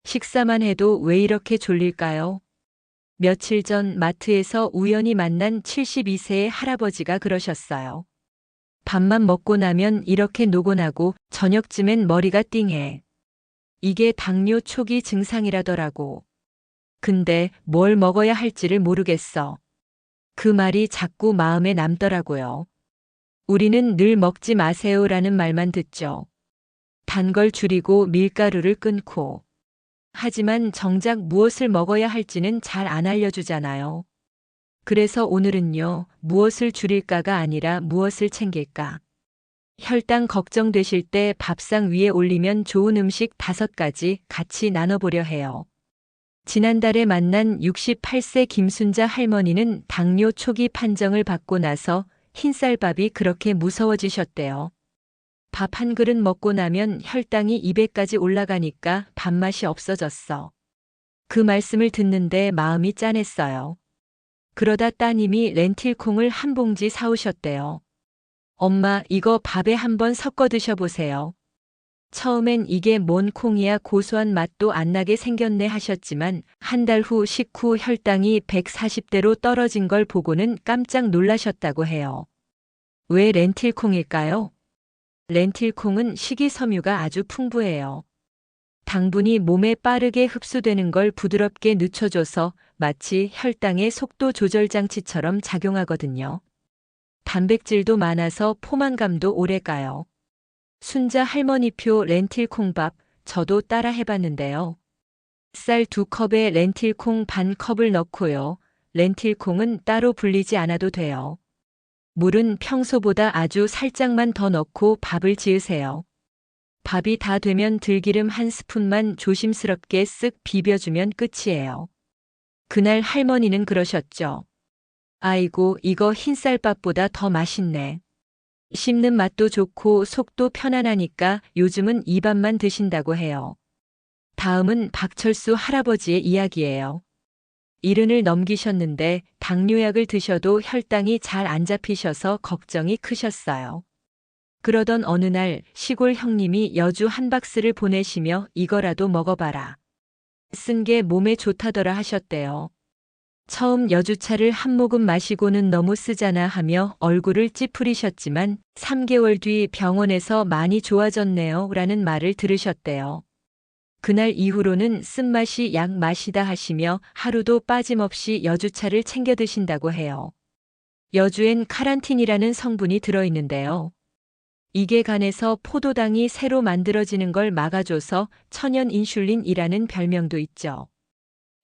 식사만 해도 왜 이렇게 졸릴까요? 며칠 전 마트에서 우연히 만난 72세의 할아버지가 그러셨어요. 밥만 먹고 나면 이렇게 노곤하고 저녁쯤엔 머리가 띵해. 이게 당뇨 초기 증상이라더라고. 근데 뭘 먹어야 할지를 모르겠어. 그 말이 자꾸 마음에 남더라고요. 우리는 늘 먹지 마세요라는 말만 듣죠. 단 걸 줄이고 밀가루를 끊고. 하지만 정작 무엇을 먹어야 할지는 잘 안 알려주잖아요. 그래서 오늘은요, 무엇을 줄일까가 아니라 무엇을 챙길까. 혈당 걱정되실 때 밥상 위에 올리면 좋은 음식 5가지 같이 나눠보려 해요. 지난달에 만난 68세 김순자 할머니는 당뇨 초기 판정을 받고 나서 흰쌀밥이 그렇게 무서워지셨대요. 밥 한 그릇 먹고 나면 혈당이 200까지 올라가니까 밥맛이 없어졌어. 그 말씀을 듣는데 마음이 짠했어요. 그러다 따님이 렌틸콩을 한 봉지 사오셨대요. 엄마, 이거 밥에 한번 섞어 드셔보세요. 처음엔 이게 뭔 콩이야 고소한 맛도 안 나게 생겼네 하셨지만 한 달 후 식후 혈당이 140대로 떨어진 걸 보고는 깜짝 놀라셨다고 해요. 왜 렌틸콩일까요? 렌틸콩은 식이섬유가 아주 풍부해요. 당분이 몸에 빠르게 흡수되는 걸 부드럽게 늦춰줘서 마치 혈당의 속도 조절 장치처럼 작용하거든요. 단백질도 많아서 포만감도 오래 가요. 순자 할머니표 렌틸콩밥 저도 따라 해봤는데요. 쌀 2컵에 렌틸콩 반 컵을 넣고요. 렌틸콩은 따로 불리지 않아도 돼요. 물은 평소보다 아주 살짝만 더 넣고 밥을 지으세요. 밥이 다 되면 들기름 한 스푼만 조심스럽게 쓱 비벼주면 끝이에요. 그날 할머니는 그러셨죠. 아이고, 이거 흰쌀밥보다 더 맛있네. 씹는 맛도 좋고 속도 편안하니까 요즘은 이 밥만 드신다고 해요. 다음은 박철수 할아버지의 이야기예요. 70을 넘기셨는데 당뇨약을 드셔도 혈당이 잘 안 잡히셔서 걱정이 크셨어요. 그러던 어느 날 시골 형님이 여주 한 박스를 보내시며 이거라도 먹어봐라. 쓴 게 몸에 좋다더라 하셨대요. 처음 여주차를 한 모금 마시고는 너무 쓰잖아 하며 얼굴을 찌푸리셨지만 3개월 뒤 병원에서 많이 좋아졌네요 라는 말을 들으셨대요. 그날 이후로는 쓴맛이 약 맛이다 하시며 하루도 빠짐없이 여주차를 챙겨 드신다고 해요. 여주엔 카란틴이라는 성분이 들어있는데요. 이게 간에서 포도당이 새로 만들어지는 걸 막아줘서 천연 인슐린이라는 별명도 있죠.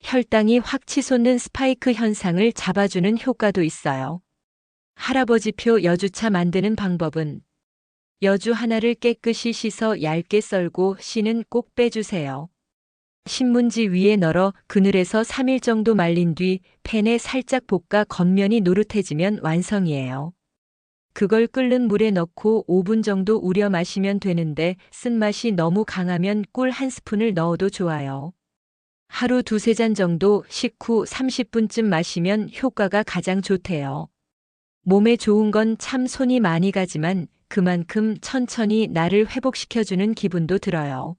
혈당이 확 치솟는 스파이크 현상을 잡아주는 효과도 있어요. 할아버지표 여주차 만드는 방법은 여주 하나를 깨끗이 씻어 얇게 썰고 씨는 꼭 빼주세요. 신문지 위에 널어 그늘에서 3일 정도 말린 뒤 팬에 살짝 볶아 겉면이 노릇해지면 완성이에요. 그걸 끓는 물에 넣고 5분 정도 우려 마시면 되는데 쓴맛이 너무 강하면 꿀 한 스푼을 넣어도 좋아요. 하루 2~3잔 정도 식후 30분쯤 마시면 효과가 가장 좋대요. 몸에 좋은 건 참 손이 많이 가지만 그만큼 천천히 나를 회복시켜주는 기분도 들어요.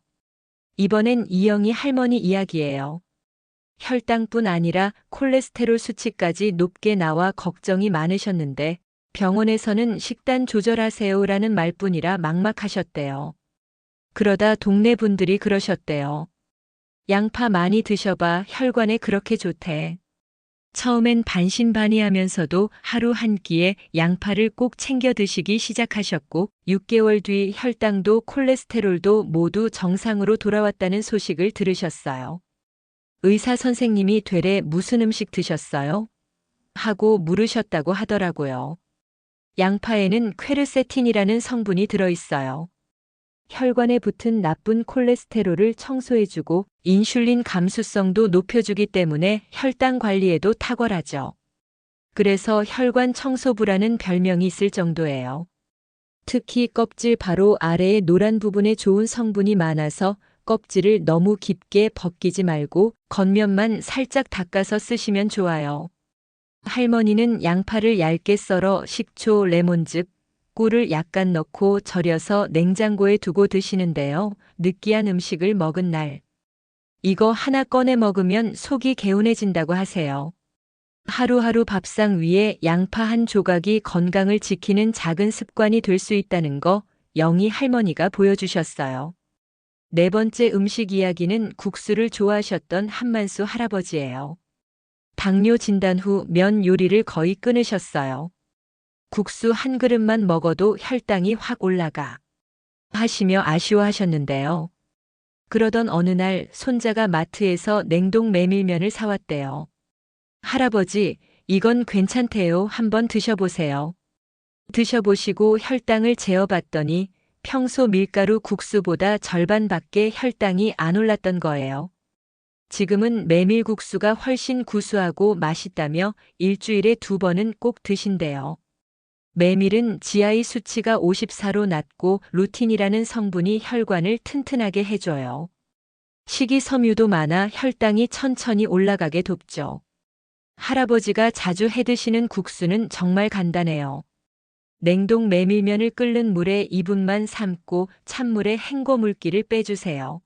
이번엔 이영희 할머니 이야기예요. 혈당뿐 아니라 콜레스테롤 수치까지 높게 나와 걱정이 많으셨는데 병원에서는 식단 조절하세요라는 말뿐이라 막막하셨대요. 그러다 동네 분들이 그러셨대요. 양파 많이 드셔봐 혈관에 그렇게 좋대. 처음엔 반신반의하면서도 하루 한 끼에 양파를 꼭 챙겨 드시기 시작하셨고 6개월 뒤 혈당도 콜레스테롤도 모두 정상으로 돌아왔다는 소식을 들으셨어요. 의사 선생님이 되레 무슨 음식 드셨어요? 하고 물으셨다고 하더라고요. 양파에는 퀘르세틴이라는 성분이 들어있어요. 혈관에 붙은 나쁜 콜레스테롤을 청소해주고 인슐린 감수성도 높여주기 때문에 혈당 관리에도 탁월하죠. 그래서 혈관 청소부라는 별명이 있을 정도예요. 특히 껍질 바로 아래의 노란 부분에 좋은 성분이 많아서 껍질을 너무 깊게 벗기지 말고 겉면만 살짝 닦아서 쓰시면 좋아요. 할머니는 양파를 얇게 썰어 식초, 레몬즙, 꿀을 약간 넣고 절여서 냉장고에 두고 드시는데요. 느끼한 음식을 먹은 날 이거 하나 꺼내 먹으면 속이 개운해진다고 하세요. 하루하루 밥상 위에 양파 한 조각이 건강을 지키는 작은 습관이 될 수 있다는 거 영희 할머니가 보여주셨어요. 네 번째 음식 이야기는 국수를 좋아하셨던 한만수 할아버지예요. 당뇨 진단 후 면 요리를 거의 끊으셨어요. 국수 한 그릇만 먹어도 혈당이 확 올라가 하시며 아쉬워하셨는데요. 그러던 어느 날 손자가 마트에서 냉동 메밀면을 사왔대요. 할아버지, 이건 괜찮대요. 한번 드셔보세요. 드셔보시고 혈당을 재어봤더니 평소 밀가루 국수보다 절반밖에 혈당이 안 올랐던 거예요. 지금은 메밀국수가 훨씬 구수하고 맛있다며 일주일에 2번은 꼭 드신대요. 메밀은 GI 수치가 54로 낮고 루틴이라는 성분이 혈관을 튼튼하게 해줘요. 식이섬유도 많아 혈당이 천천히 올라가게 돕죠. 할아버지가 자주 해드시는 국수는 정말 간단해요. 냉동 메밀면을 끓는 물에 2분만 삶고 찬물에 헹궈 물기를 빼주세요.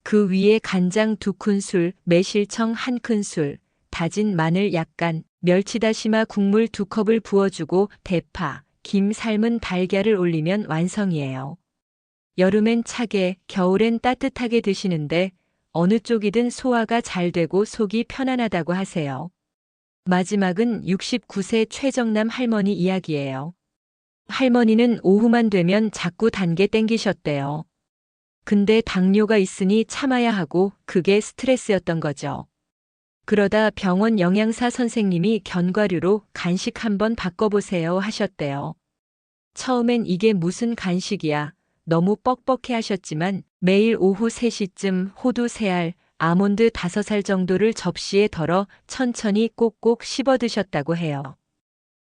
그 위에 간장 2큰술, 매실청 1큰술, 다진 마늘 약간, 멸치다시마 국물 2컵을 부어주고 대파, 김 삶은 달걀을 올리면 완성이에요. 여름엔 차게, 겨울엔 따뜻하게 드시는데 어느 쪽이든 소화가 잘 되고 속이 편안하다고 하세요. 마지막은 69세 최정남 할머니 이야기예요. 할머니는 오후만 되면 자꾸 단계 땡기셨대요. 근데 당뇨가 있으니 참아야 하고 그게 스트레스였던 거죠. 그러다 병원 영양사 선생님이 견과류로 간식 한번 바꿔보세요 하셨대요. 처음엔 이게 무슨 간식이야. 너무 뻑뻑해 하셨지만 매일 오후 3시쯤 호두 3알, 아몬드 5알 정도를 접시에 덜어 천천히 꼭꼭 씹어 드셨다고 해요.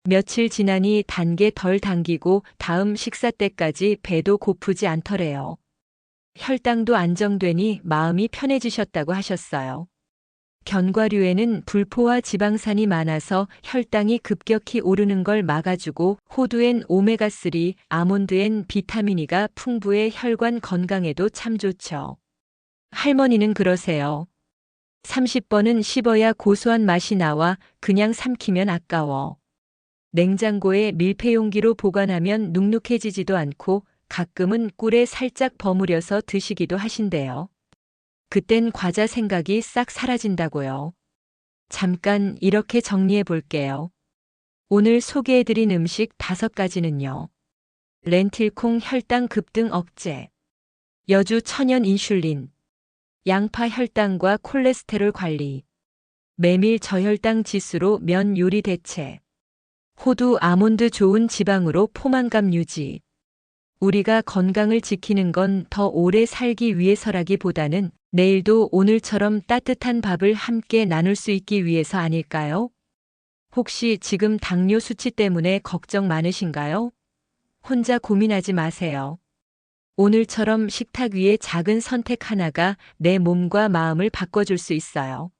며칠 지나니 단계 덜 당기고 다음 식사 때까지 배도 고프지 않더래요. 혈당도 안정되니 마음이 편해지셨다고 하셨어요. 견과류에는 불포화 지방산이 많아서 혈당이 급격히 오르는 걸 막아주고 호두엔 오메가3, 아몬드엔 비타민 E가 풍부해 혈관 건강에도 참 좋죠. 할머니는 그러세요. 30번은 씹어야 고소한 맛이 나와 그냥 삼키면 아까워. 냉장고에 밀폐용기로 보관하면 눅눅해지지도 않고 가끔은 꿀에 살짝 버무려서 드시기도 하신대요. 그땐 과자 생각이 싹 사라진다고요. 잠깐 이렇게 정리해 볼게요. 오늘 소개해드린 음식 5가지는요. 렌틸콩 혈당 급등 억제, 여주 천연 인슐린, 양파 혈당과 콜레스테롤 관리, 메밀 저혈당 지수로 면 요리 대체, 호두 아몬드 좋은 지방으로 포만감 유지. 우리가 건강을 지키는 건 더 오래 살기 위해서라기보다는 내일도 오늘처럼 따뜻한 밥을 함께 나눌 수 있기 위해서 아닐까요? 혹시 지금 당뇨 수치 때문에 걱정 많으신가요? 혼자 고민하지 마세요. 오늘처럼 식탁 위에 작은 선택 하나가 내 몸과 마음을 바꿔줄 수 있어요.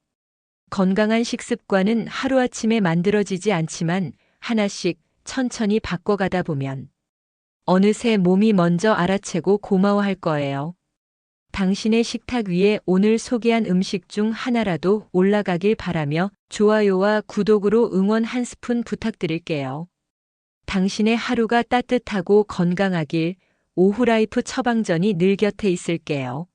건강한 식습관은 하루아침에 만들어지지 않지만 하나씩 천천히 바꿔가다 보면 어느새 몸이 먼저 알아채고 고마워할 거예요. 당신의 식탁 위에 오늘 소개한 음식 중 하나라도 올라가길 바라며 좋아요와 구독으로 응원 한 스푼 부탁드릴게요. 당신의 하루가 따뜻하고 건강하길. 오후라이프 처방전이 늘 곁에 있을게요.